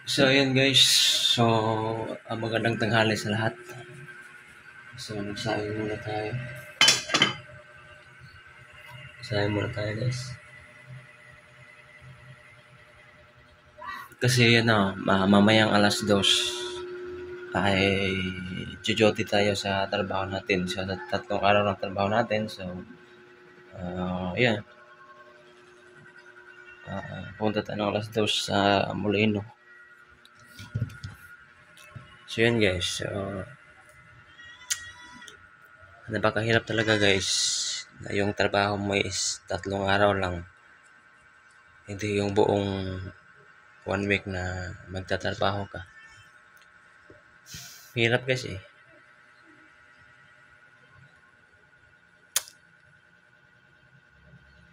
So, ayan guys. So, magandang tanghali sa lahat. So, nagsabi muna tayo. Sabi muna tayo guys. Kasi mamayang alas 2 ay jujuti tayo sa trabaho natin. So, tatlong araw ng trabaho natin. So, ayan. Punta tayo ng alas 2 sa Molino. So, yan guys. So, napakahirap talaga guys. Na yung trabaho mo is 3 araw lang. Hindi yung buong 1 week na magtatrabaho ka. Hirap kasi.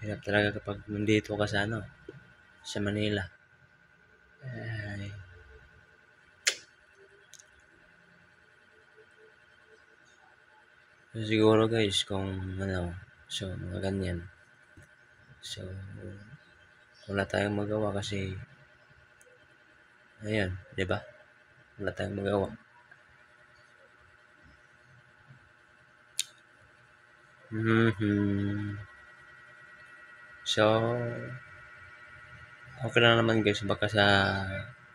Hirap talaga kapag nandito ka sa Manila. Ay, so siguro guys kung so mga ganyan. So, wala tayong magawa kasi ayan, 'di ba? Wala tayong magawa. So, okay lang naman guys baka sa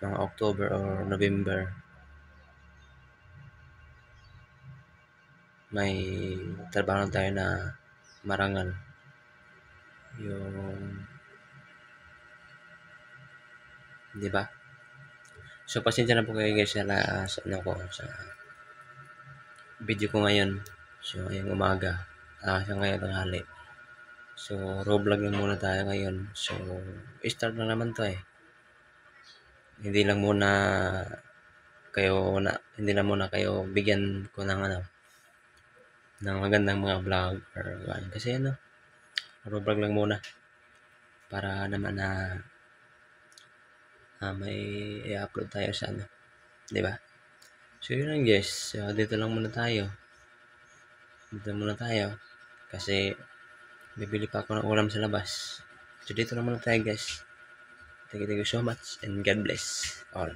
mga October or November may trabaho tayo na marangal. Yung 'di ba? So, pasensya na po kayo guys sa video ko ngayon. So, ngayong umaga. Sa ngayon tanghali. So, raw vlog lang muna tayo ngayon. So, start na naman 'to eh. Hindi lang muna hindi lang muna kayo bigyan ko ng magandang mga vlog or kasi raw vlog lang muna para naman may i-upload tayo sa 'di ba? So, yun lang guys. So, dito lang muna tayo. Dito muna tayo kasi bibili pa ako ng ulam sa labas. So, dito lang muna tayo guys. Thank you so much and God bless all.